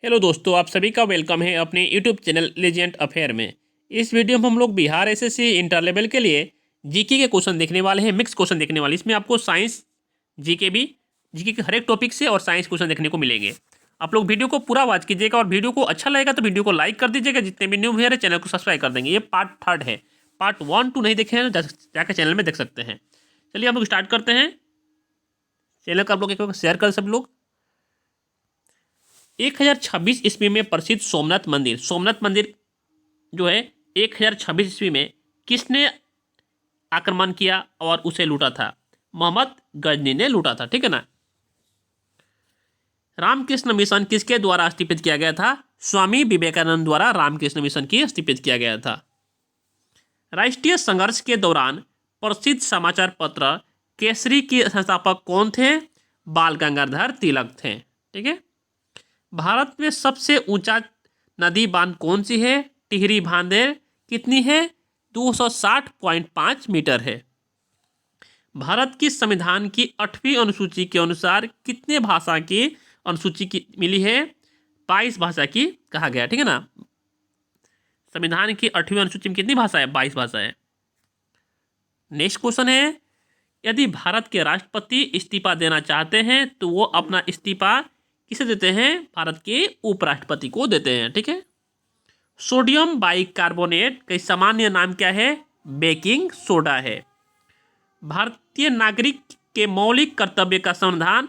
Hello दोस्तों, आप सभी का वेलकम है अपने यूट्यूब चैनल लेजेंड अफेयर में। इस वीडियो में हम लोग बिहार एसएससी इंटर लेवल के लिए जीके के क्वेश्चन देखने वाले हैं, मिक्स क्वेश्चन देखने वाले। इसमें आपको साइंस जीके भी, जीके के हर एक टॉपिक से और साइंस क्वेश्चन देखने को मिलेंगे। आप लोग वीडियो को पूरा वॉच कीजिएगा और वीडियो को अच्छा लगेगा तो वीडियो को लाइक कर दीजिएगा। जितने भी न्यू व्यूअर है चैनल को सब्सक्राइब कर देंगे। ये पार्ट 3 है, पार्ट 1 2 नहीं देखे हैं तो जाकर चैनल में देख सकते हैं। चलिए हम लोग स्टार्ट करते हैं। चैनल का आप लोग एक शेयर कर सब लोग। 1026 ईस्वी में प्रसिद्ध सोमनाथ मंदिर जो है 1026 ईस्वी में किसने आक्रमण किया और उसे लूटा था? मोहम्मद गजनी ने लूटा था, ठीक है ना। रामकृष्ण मिशन किसके द्वारा स्थापित किया गया था? स्वामी विवेकानंद द्वारा रामकृष्ण मिशन की स्थापित किया गया था। राष्ट्रीय संघर्ष के दौरान प्रसिद्ध समाचार पत्र केसरी के संस्थापक कौन थे? बाल गंगाधर तिलक थे, ठीक है। भारत में सबसे ऊंचा नदी बांध कौन सी है? टिहरी बांध कितनी है? 260.5 मीटर है। भारत की संविधान की 8वीं अनुसूची के अनुसार कितने भाषा की अनुसूची की मिली है? 22 भाषा की कहा गया, ठीक है ना। संविधान की 8वीं अनुसूची में कितनी भाषा है? 22 भाषा है। नेक्स्ट क्वेश्चन है, यदि भारत के राष्ट्रपति इस्तीफा देना चाहते हैं तो वो अपना इस्तीफा किसे देते हैं? भारत के उपराष्ट्रपति को देते हैं, ठीक है। सोडियम बाइकार्बोनेट का सामान्य नाम क्या है? बेकिंग सोडा है। भारतीय नागरिक के मौलिक कर्तव्य का संविधान,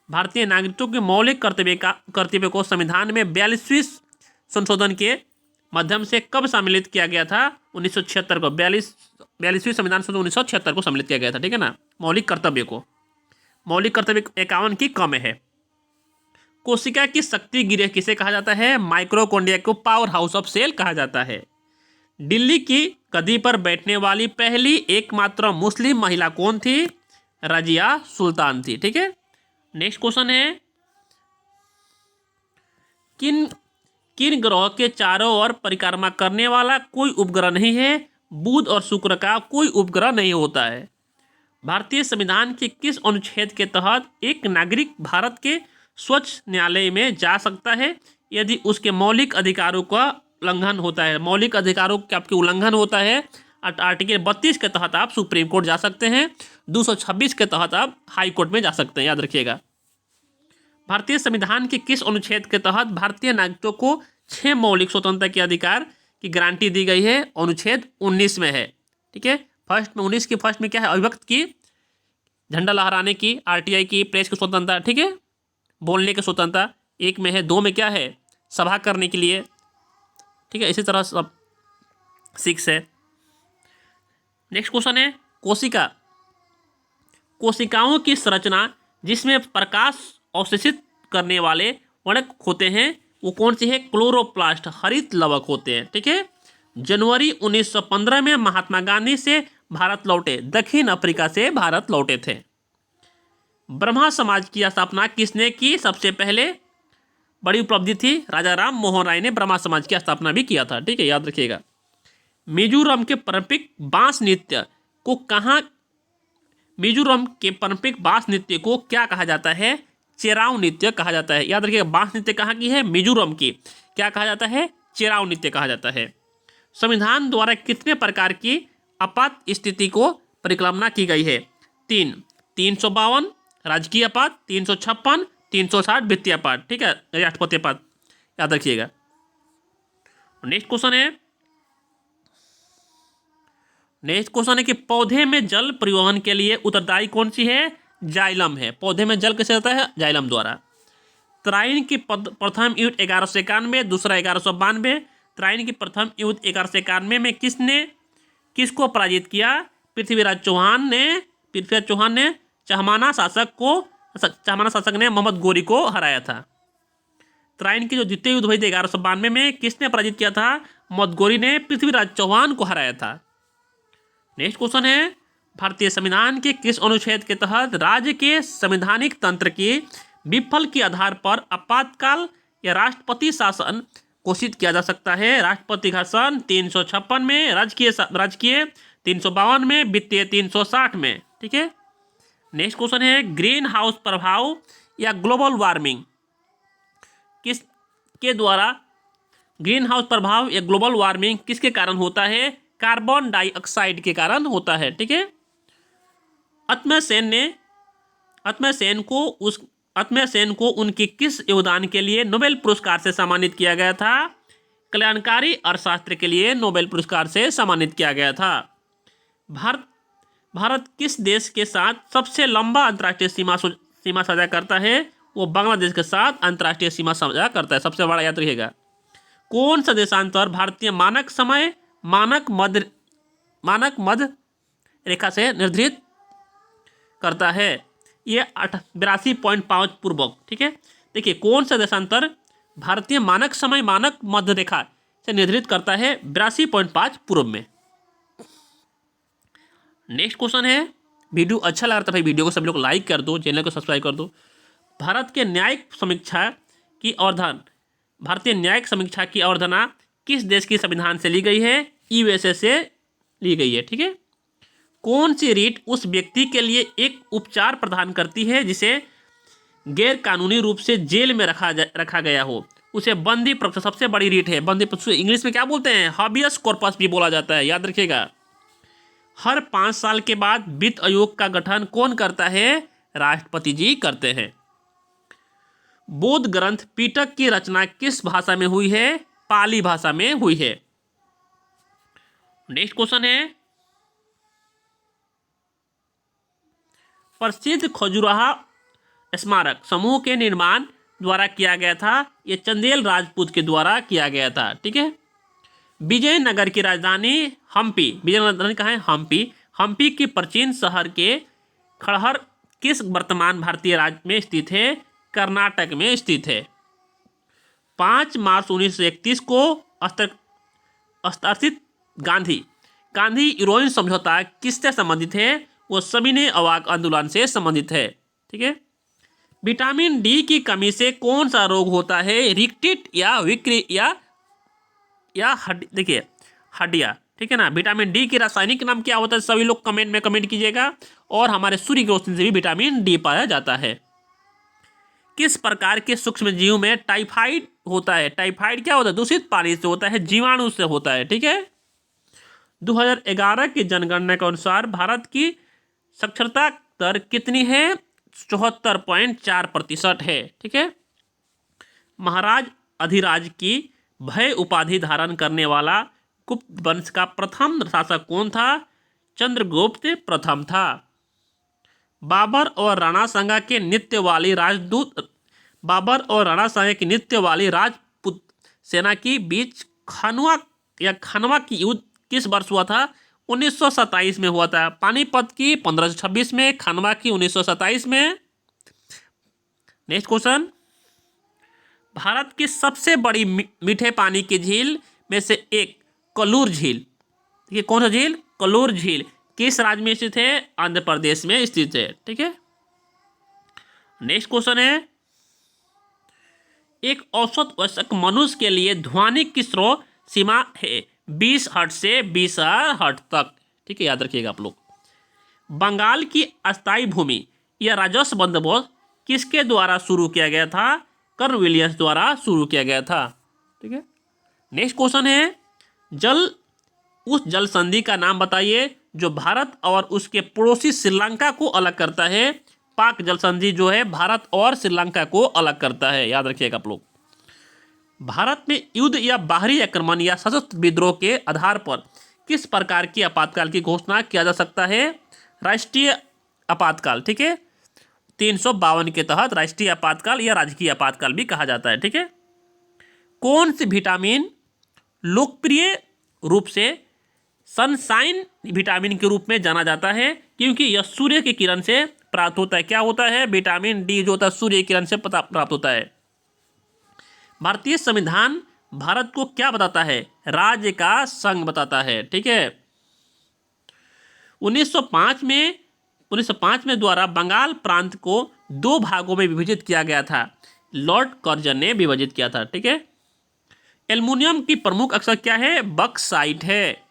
भारतीय नागरिकों के मौलिक कर्तव्य को संविधान में 42वें संशोधन के माध्यम से कब सम्मिलित किया गया था? 1976 को। 42वें संविधान संशोधन 1976 को सम्मिलित किया गया था, ठीक है ना। मौलिक कर्तव्य 51 की कम है। कोशिका की शक्ति गृह किसे कहा जाता है? माइक्रोकोन्ड्रिया को पावर हाउस ऑफ सेल कहा जाता है। दिल्ली की गद्दी पर बैठने वाली पहली एकमात्र मुस्लिम महिला कौन थी? रजिया सुल्तान थी, ठीक है। नेक्स्ट क्वेश्चन है, किन किन ग्रह के चारों ओर परिक्रमा करने वाला कोई उपग्रह नहीं है? बुध और शुक्र का कोई उपग्रह नहीं होता है। भारतीय संविधान के किस अनुच्छेद के तहत एक नागरिक भारत के स्वच्छ न्यायालय में जा सकता है यदि उसके मौलिक अधिकारों का उल्लंघन होता है? मौलिक अधिकारों के आपके उल्लंघन होता है। आर्टिकल 32 के तहत आप सुप्रीम कोर्ट जा सकते हैं। 226 के तहत आप हाई कोर्ट में जा सकते हैं, याद रखिएगा। भारतीय संविधान के किस अनुच्छेद के तहत भारतीय नागरिकों को 6 मौलिक स्वतंत्रता के अधिकार की गारंटी दी गई है? अनुच्छेद 19 में है, ठीक है। फर्स्ट में 19 की फर्स्ट में क्या है? अभिव्यक्ति की, झंडा लहराने की, आरटीआई की, प्रेस की स्वतंत्रता, ठीक है, बोलने की स्वतंत्रता। 1 में है। 2 में क्या है? सभा करने के लिए, ठीक है। इसी तरह सब 6 है। नेक्स्ट क्वेश्चन है, कोशिकाओं की संरचना जिसमें प्रकाश अवशोषित करने वाले वणक होते हैं वो कौन सी है? क्लोरोप्लास्ट, हरित लवक होते हैं, ठीक है। जनवरी 1915 में महात्मा गांधी से भारत लौटे, दक्षिण अफ्रीका से भारत लौटे थे। ब्रह्मा समाज की स्थापना किसने की? सबसे पहले बड़ी उपलब्धि थी, राजा राम मोहन राय ने ब्रह्मा समाज की स्थापना भी किया था, ठीक है, याद रखिएगा। मिजोरम के पारंपरिक बांस नृत्य को मिजोरम के पारंपरिक बांस नृत्य को क्या कहा जाता है? चेराव नृत्य कहा जाता है, याद रखिएगा। बांस नृत्य कहाँ की है? मिजोरम की। क्या कहा जाता है? चेराव नृत्य कहा जाता है। संविधान द्वारा कितने प्रकार की आपात स्थिति को परिकल्पना की गई है? 3, 352 राजकीय आपात, 356, 360 वित्तीय आपात, ठीक है, राष्ट्रपति आपात, याद रखिएगा। नेक्स्ट क्वेश्चन है कि पौधे में जल परिवहन के लिए उत्तरदायी कौन सी है? जाइलम है। पौधे में जल कैसे जाता है? जाइलम द्वारा। तराइन की प्रथम युद्ध 1191, दूसरा 1192। तराइन की प्रथम युद्ध 1191 में किसको पराजित किया? पृथ्वीराज चौहान ने चहमाना शासक ने मोहम्मद गोरी को हराया था। तराइन की जो द्वितीय युद्ध हुई थी 1192 में, किसने पराजित किया था? मोहम्मद गोरी ने पृथ्वीराज चौहान को हराया था। नेक्स्ट क्वेश्चन है, भारतीय संविधान के किस अनुच्छेद के तहत राज्य के संवैधानिक तंत्र की विफल के आधार पर आपातकाल या राष्ट्रपति शासन घोषित किया जा सकता है? राष्ट्रपति शासन 356 में, राजकीय 352 में, वित्तीय 360 में, ठीक है। नेक्स्ट क्वेश्चन है, ग्रीन हाउस प्रभाव या ग्लोबल वार्मिंग के द्वारा ग्रीन हाउस प्रभाव या ग्लोबल वार्मिंग किसके कारण होता है? कार्बन डाइऑक्साइड के कारण होता है। ठीक है। अत्मय सेन को उनके किस योगदान के लिए नोबेल पुरस्कार से सम्मानित किया गया था? कल्याणकारी अर्थशास्त्र के लिए नोबेल पुरस्कार से सम्मानित किया गया था। भारत किस देश के साथ सबसे लंबा अंतर्राष्ट्रीय सीमा साझा करता है? वो बांग्लादेश के साथ अंतर्राष्ट्रीय सीमा साझा करता है, सबसे बड़ा याद रखिएगा। कौन सा देशांतर भारतीय मानक मध्य रेखा से निर्धारित करता है? ये 82.5 पूर्वक। ठीक है। देखिए, कौन सा देशांतर भारतीय मानक मध्य रेखा से निर्धारित करता है? 82.5 पूर्व में। नेक्स्ट क्वेश्चन है, वीडियो अच्छा लगा तो भाई वीडियो को सभी लोग लाइक कर दो, चैनल को सब्सक्राइब कर दो। भारतीय न्यायिक समीक्षा की अवधारणा किस देश की संविधान से ली गई है? यूएसए से ली गई है। ठीक है। कौन सी रीट उस व्यक्ति के लिए एक उपचार प्रदान करती है जिसे गैर कानूनी रूप से जेल में रखा गया हो? उसे बंदी पक्ष, सबसे बड़ी रीट है बंदी पक्ष। इंग्लिश में क्या बोलते हैं? हाबियस कॉर्पस भी बोला जाता है, याद रखिएगा। हर 5 साल के बाद वित्त आयोग का गठन कौन करता है? राष्ट्रपति जी करते हैं। बौद्ध ग्रंथ पिटक की रचना किस भाषा में हुई है? पाली भाषा में हुई है। नेक्स्ट क्वेश्चन है, प्रसिद्ध खजुराहो स्मारक समूह के निर्माण द्वारा किया गया था? यह चंदेल राजपूत के द्वारा किया गया था। ठीक है। विजयनगर की राजधानी हम्पी, विजयनगर कहाँ है? हम्पी की प्राचीन शहर के खड़हर किस वर्तमान भारतीय राज्य में स्थित है? कर्नाटक में स्थित है। 5 मार्च 1931 को हस्ताक्षरित गांधी यूरोइन समझौता किससे संबंधित है? वो सविनय अवाक आंदोलन से संबंधित है। ठीक है। विटामिन डी की कमी से कौन सा रोग होता है? रिकेट या विक्री या देखिए हड्डियाँ। ठीक है ना। विटामिन डी की रासायनिक नाम क्या होता है? सभी लोग कमेंट में कमेंट कीजिएगा। और हमारे सूर्य की रोशनी से भी विटामिन डी पाया जाता है। किस प्रकार के सूक्ष्म जीव में टाइफाइड होता है? टाइफाइड क्या होता है? दूषित पानी से होता है, जीवाणु से होता है। ठीक है। 2011 की जनगणना के अनुसार भारत की साक्षरता दर कितनी है? 74.4% है। ठीक है। महाराज अधिराज की भय उपाधि धारण करने वाला गुप्त वंश का प्रथम शासक कौन था? चंद्रगुप्त प्रथम था। बाबर और राणा सांगा के नृत्य वाली राजपूत सेना के बीच खनवा की युद्ध किस वर्ष हुआ था? 1927 में हुआ था। पानीपत की 1526 में, खनवा की 1927 में। नेक्स्ट क्वेश्चन, भारत की सबसे बड़ी मीठे पानी की झील में से एक कल्लूर झील, ये कौन सा झील? कल्लूर झील किस राज्य में स्थित है? आंध्र प्रदेश में स्थित है। ठीक है। नेक्स्ट क्वेश्चन है, एक औसत वयस्क मनुष्य के लिए ध्वनि की स्रोत सीमा है 20 हर्ट्ज से 20,000 हर्ट्ज तक। ठीक है, याद रखिएगा आप लोग। बंगाल की अस्थायी भूमि या राजस्व बंदोबस्त किसके द्वारा शुरू किया गया था? कॉर्नवालिस द्वारा शुरू किया गया था। ठीक है। नेक्स्ट क्वेश्चन है, उस जल संधि का नाम बताइए जो भारत और उसके पड़ोसी श्रीलंका को अलग करता है। पाक जल संधि जो है भारत और श्रीलंका को अलग करता है, याद रखिएगा आप लोग। भारत में युद्ध या बाहरी आक्रमण या सशस्त्र विद्रोह के आधार पर किस प्रकार की आपातकाल की घोषणा किया जा सकता है? राष्ट्रीय आपातकाल। ठीक है। 352 के तहत राष्ट्रीय आपातकाल या राजकीय आपातकाल भी कहा जाता है। ठीक है। कौन सी विटामिन लोकप्रिय रूप से सनशाइन विटामिन के रूप में जाना जाता है? क्योंकि यह सूर्य की किरण से प्राप्त होता है। क्या होता है? विटामिन डी जो होता है सूर्य की किरण से प्राप्त होता है। भारतीय संविधान भारत को क्या बताता है? राज्य का संघ बताता है। ठीक है। 1905 में द्वारा बंगाल प्रांत को 2 भागों में विभाजित किया गया था। लॉर्ड कर्जन ने विभाजित किया था। ठीक है। एल्युमिनियम की प्रमुख अक्सर क्या है? बक्साइट है।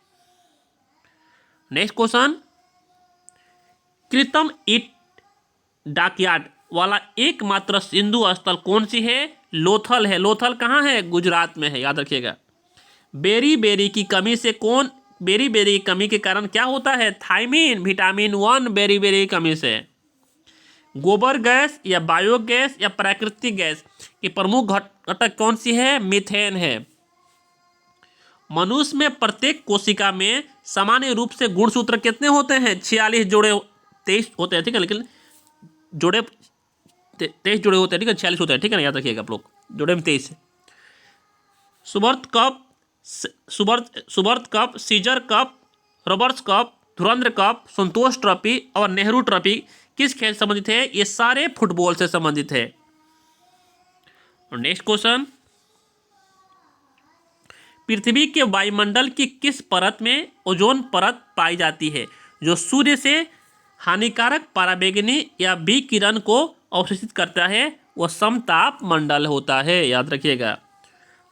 नेक्स्ट क्वेश्चन, कृत्रिम ईंट डॉकयार्ड वाला एकमात्र सिंधु स्थल कौन सी है? लोथल है। लोथल कहाँ है? गुजरात में है, याद रखिएगा। बेरी बेरी की कमी से कौन बेरी बेरी की कमी के कारण क्या होता है? थायमीन, विटामिन 1 बेरी बेरी की कमी से। गोबर गैस या बायोगैस या प्राकृतिक गैस की प्रमुख घटक कौन सी है? मीथेन है। मनुष्य में प्रत्येक कोशिका में सामान्य रूप से गुणसूत्र कितने होते हैं? 46 जोड़े, 23 होते हैं, ठीक है, लेकिन जोड़े 23 जोड़े होते हैं, ठीक है, 46 होते हैं, ठीक है ना, याद रखिएगा आप लोग, जोड़े में 23 है। Subroto cup, Caesar cup, Roberts cup, धुरंधर कप, संतोष ट्रॉफी और नेहरू ट्रॉफी किस खेल से संबंधित है? ये सारे फुटबॉल से संबंधित है। और नेक्स्ट क्वेश्चन, पृथ्वी के वायुमंडल की किस परत में ओजोन परत पाई जाती है, जो सूर्य से हानिकारक पराबैंगनी या विकिरण को अवशोषित करता है? वह समताप मंडल होता है, याद रखिएगा।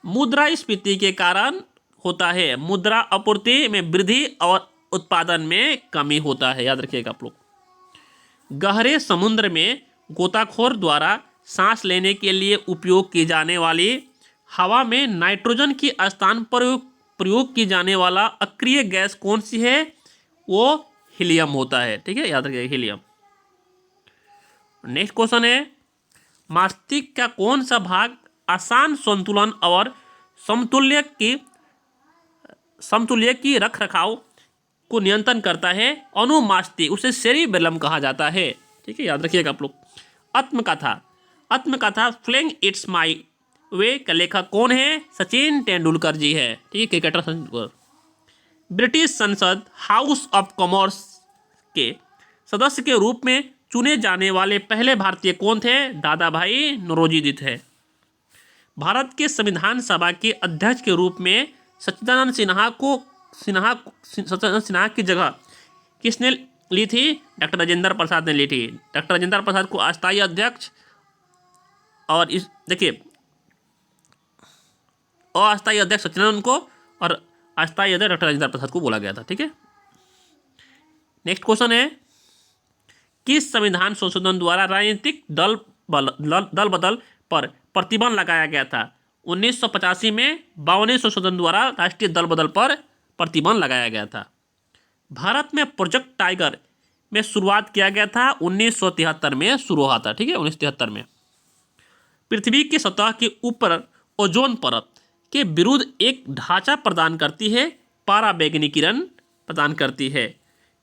मुद्रास्फीति के कारण होता है, मुद्रा आपूर्ति में वृद्धि और उत्पादन में कमी होता है, याद रखिएगा आप लोग। गहरे समुद्र में गोताखोर द्वारा सांस लेने के लिए उपयोग की जाने वाली हवा में नाइट्रोजन की स्थान पर प्रयोग की जाने वाला अक्रिय गैस कौन सी है? वो हीलियम होता है, ठीक है, याद रखिएगा, हीलियम। नेक्स्ट क्वेश्चन है, मस्तिष्क का कौन सा भाग आसान संतुलन और समतुल्य की रख रखाव को नियंत्रण करता है? अनुमस्तिष्क, उसे सेरिबेलम कहा जाता है, ठीक है, याद रखिएगा आप लोग। आत्मकथा फ्लेइंग इट्स माय वे का लेखक कौन है? सचिन तेंदुलकर जी है, ठीक है, क्रिकेटर सचिन तेंदुलकर। ब्रिटिश संसद हाउस ऑफ कॉमर्स के सदस्य के रूप में चुने जाने वाले पहले भारतीय कौन थे? दादा भाई नौरोजी जी थे। भारत के संविधान सभा के अध्यक्ष के रूप में सच्चिदानंद सिन्हा की जगह किसने ली थी? डॉक्टर राजेंद्र प्रसाद ने ली थी। डॉक्टर राजेंद्र प्रसाद को अस्थायी अध्यक्ष और इस देखिए अस्थायी अध्यक्ष सच्चिदानंद को और अस्थायी अध्यक्ष डॉक्टर राजेंद्र प्रसाद को बोला गया था, ठीक है। नेक्स्ट क्वेश्चन है, किस संविधान संशोधन द्वारा राजनीतिक दल बदल पर प्रतिबंध लगाया गया था? 1985 में 52वें संशोधन द्वारा राष्ट्रीय दल बदल पर प्रतिबंध लगाया गया था। भारत में प्रोजेक्ट टाइगर में शुरुआत किया गया था 1973 में शुरू हुआ था, ठीक है, 1973 में। पृथ्वी की सतह के ऊपर ओजोन परत के विरुद्ध एक ढांचा प्रदान करती है, पराबैंगनी किरण प्रदान करती है।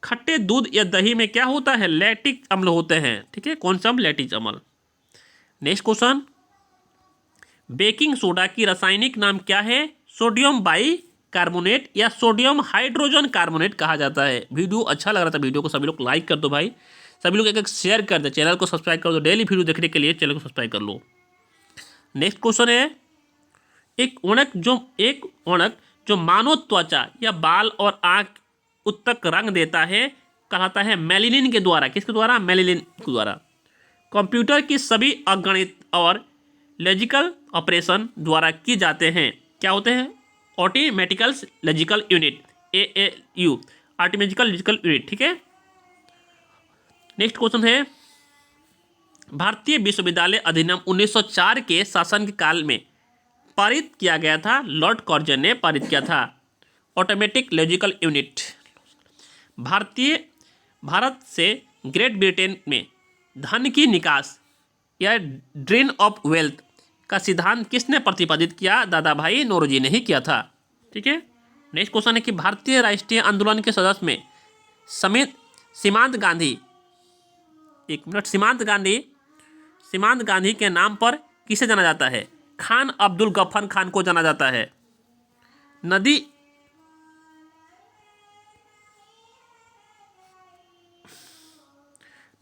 खट्टे दूध या दही में क्या होता है? लैक्टिक अम्ल होते हैं, ठीक है, कौन सा अम्ल? लैक्टिक अम्ल। नेक्स्ट क्वेश्चन, बेकिंग सोडा की रासायनिक नाम क्या है? सोडियम बाइकार्बोनेट या सोडियम हाइड्रोजन कार्बोनेट कहा जाता है। वीडियो अच्छा लग रहा था, वीडियो को सभी लोग लाइक कर दो भाई, सभी लोग एक शेयर कर दो, चैनल को सब्सक्राइब कर दो, डेली वीडियो देखने के लिए चैनल को सब्सक्राइब कर लो। नेक्स्ट क्वेश्चन है, एक ओनक जो मानव त्वचा या बाल और आंख उत्तक रंग देता है कहलाता है मेलानिन के द्वारा। किसके द्वारा? मेलानिन के द्वारा। कंप्यूटर की सभी अगणित और लॉजिकल ऑपरेशन द्वारा किए जाते हैं, क्या होते हैं? Automatically logical unit, ALU, automatically logical unit, ठीक है। नेक्स्ट क्वेश्चन है, भारतीय विश्वविद्यालय अधिनियम 1904 के शासन के काल में पारित किया गया था, लॉर्ड कॉर्जन ने पारित किया था। Automatic logical unit. भारत से ग्रेट ब्रिटेन में धन की निकास या ड्रेन ऑफ वेल्थ का सिद्धांत किसने प्रतिपादित किया? दादा भाई नौरोजी ने ही किया था, ठीक है। नेक्स्ट क्वेश्चन है कि भारतीय राष्ट्रीय आंदोलन के सदस्य में सीमांत गांधी के नाम पर किसे जाना जाता है? खान अब्दुल गफ्फार खान को जाना जाता है।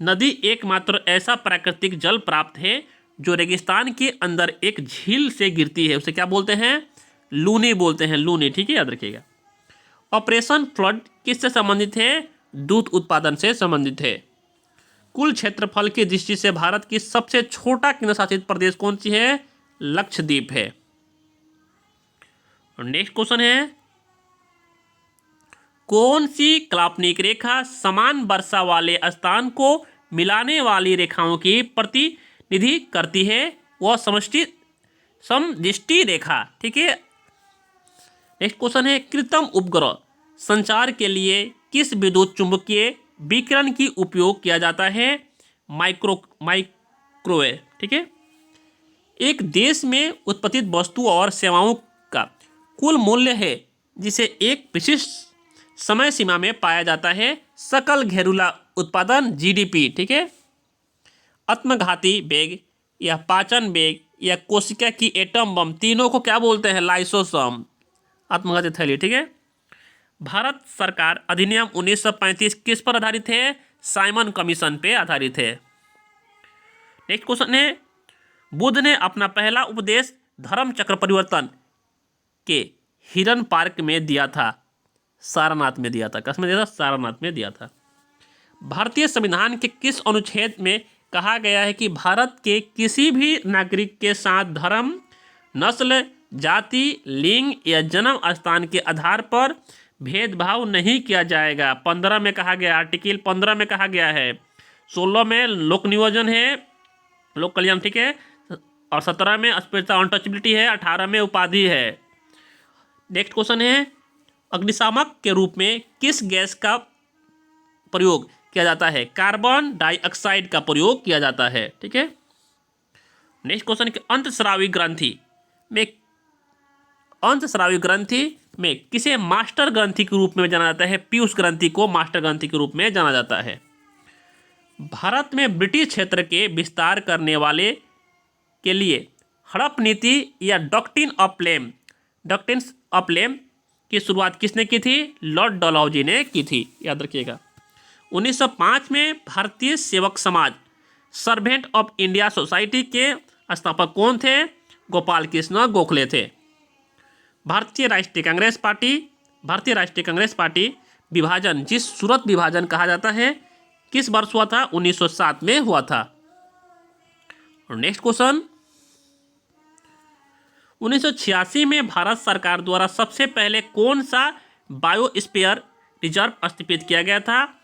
नदी एकमात्र ऐसा प्राकृतिक जल प्राप्त है जो रेगिस्तान के अंदर एक झील से गिरती है, उसे क्या बोलते हैं? लूनी बोलते हैं, लूनी, ठीक है, याद रखिएगा। ऑपरेशन फ्लड किससे संबंधित है? दूध उत्पादन से संबंधित है। कुल क्षेत्रफल की दृष्टि से भारत की सबसे छोटा केंद्र शासित प्रदेश कौन सी है? लक्षद्वीप है। और नेक्स्ट क्वेश्चन है, कौन सी काल्पनिक रेखा समान वर्षा वाले स्थान को मिलाने वाली रेखाओं की प्रतिनिधि करती है? वह समष्टि समदृष्टि रेखा, ठीक है। नेक्स्ट क्वेश्चन है कृत्रिम उपग्रह संचार के लिए किस विद्युत चुंबकीय विकिरण की उपयोग किया जाता है? माइक्रोवेव, ठीक है। एक देश में उत्पादित वस्तु और सेवाओं का कुल मूल्य है जिसे एक विशिष्ट समय सीमा में पाया जाता है सकल घरेलू उत्पादन जीडीपी, ठीक है। आत्मघाती वेग या पाचन वेग या कोशिका की एटम बम, तीनों को क्या बोलते हैं? लाइसोसोम, आत्मघाती थैली, ठीक है। भारत सरकार अधिनियम 1935 किस पर आधारित है? साइमन कमीशन पे आधारित है। नेक्स्ट क्वेश्चन है बुद्ध ने अपना पहला उपदेश धर्म चक्र परिवर्तन के हिरन पार्क में दिया था, सारनाथ में दिया था। किसमें दिया था? सारनाथ में दिया था। भारतीय संविधान के किस अनुच्छेद में कहा गया है कि भारत के किसी भी नागरिक के साथ धर्म, नस्ल, जाति, लिंग या जन्म स्थान के आधार पर भेदभाव नहीं किया जाएगा? 15 में कहा गया, आर्टिकल 15 में कहा गया है। 16 में लोक नियोजन है, लोक कल्याण, ठीक है। और 17 में अस्पृश्यता अनटचेबिलिटी है, 18 में उपाधि है। नेक्स्ट क्वेश्चन है अग्निशामक के रूप में किस गैस का प्रयोग किया जाता है? कार्बन डाइऑक्साइड का प्रयोग किया जाता है, ठीक है। नेक्स्ट क्वेश्चन है अंतःस्रावी ग्रंथि में किसे मास्टर ग्रंथि के रूप में जाना जाता है? पीयूष ग्रंथि को मास्टर ग्रंथि के रूप में जाना जाता है। भारत में ब्रिटिश क्षेत्र के विस्तार करने वाले के लिए हड़प नीति या डॉक्ट्रिन ऑफ लेम की शुरुआत किसने की थी? लॉर्ड डलहौजी ने की थी, याद रखिएगा। 1905 में भारतीय सेवक समाज सर्वेंट ऑफ इंडिया सोसाइटी के स्थापक कौन थे? गोपाल कृष्ण गोखले थे। भारतीय राष्ट्रीय कांग्रेस पार्टी विभाजन, जिस सूरत विभाजन कहा जाता है, किस वर्ष हुआ था? 1907 में हुआ था। और नेक्स्ट क्वेश्चन 1986 में भारत सरकार द्वारा सबसे पहले कौन सा बायोस्फीयर रिजर्व स्थापित किया गया था?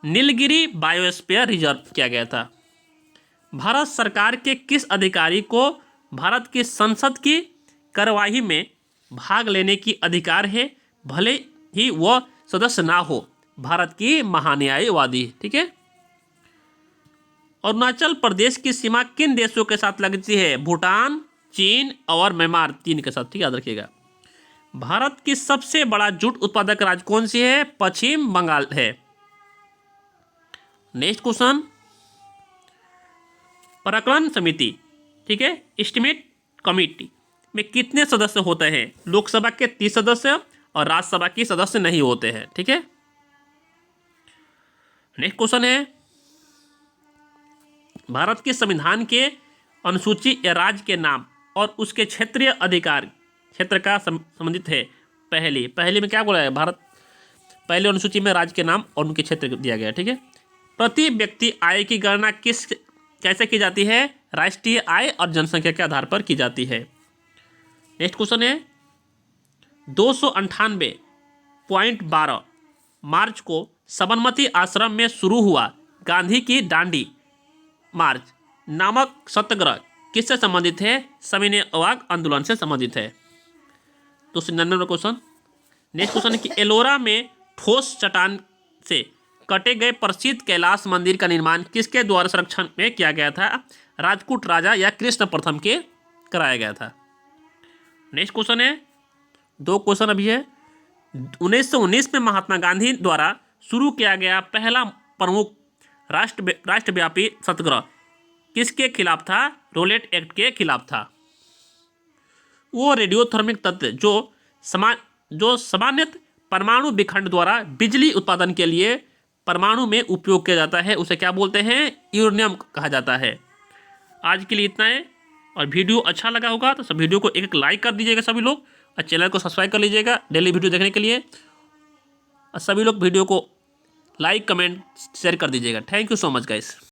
नीलगिरी बायोस्फीयर रिजर्व किया गया था। भारत सरकार के किस अधिकारी को भारत की संसद की कार्यवाही में भाग लेने की अधिकार है, भले ही वह सदस्य ना हो? भारत की महान्यायवादी, ठीक है। अरुणाचल प्रदेश की सीमा किन देशों के साथ लगती है? भूटान, चीन और म्यांमार, 3 के साथ, ठीक, याद रखिएगा। भारत की सबसे बड़ा जूट उत्पादक राज्य कौन सी है? पश्चिम बंगाल है। नेक्स्ट क्वेश्चन प्राक्कलन समिति, ठीक है, एस्टीमेट कमेटी में कितने सदस्य होते हैं? लोकसभा के 30 सदस्य और राज्यसभा के सदस्य नहीं होते हैं, ठीक है। नेक्स्ट क्वेश्चन है भारत के संविधान के अनुसूची या राज्य के नाम और उसके क्षेत्रीय अधिकार क्षेत्र का संबंधित है। पहले में क्या बोला है? भारत पहले अनुसूची में राज्य के नाम और उनके क्षेत्र दिया गया, ठीक है। प्रति व्यक्ति आय की गणना कैसे की जाती है? राष्ट्रीय आय और जनसंख्या के आधार पर की जाती है। नेक्स्ट क्वेश्चन है 298.12 मार्च को साबरमती आश्रम में शुरू हुआ गांधी की दांडी मार्च नामक सत्याग्रह किससे संबंधित है? सविनय अवार्ड आंदोलन से संबंधित है। 299 क्वेश्चन। नेक्स्ट क्वेश्चन है कि एलोरा में ठोस चट्टान से कटे गए प्रसिद्ध कैलाश मंदिर का निर्माण किसके द्वारा संरक्षण में किया गया था? राजपूत राजा या कृष्ण प्रथम के कराया गया था। नेक्स्ट क्वेश्चन है 2 क्वेश्चन अभी है 1919 में महात्मा गांधी द्वारा शुरू किया गया पहला प्रमुख राष्ट्रव्यापी सत्याग्रह किसके खिलाफ था? रोलेट एक्ट के खिलाफ था। वो रेडियोथर्मिक तत्व जो सामान्यतः परमाणु विखंड द्वारा बिजली उत्पादन के लिए परमाणु में उपयोग किया जाता है, उसे क्या बोलते हैं? यूरेनियम कहा जाता है। आज के लिए इतना है, और वीडियो अच्छा लगा होगा तो सब वीडियो को एक लाइक कर दीजिएगा सभी लोग, और चैनल को सब्सक्राइब कर लीजिएगा डेली वीडियो देखने के लिए, और सभी लोग वीडियो को लाइक, कमेंट, शेयर कर दीजिएगा। Thank you so much guys.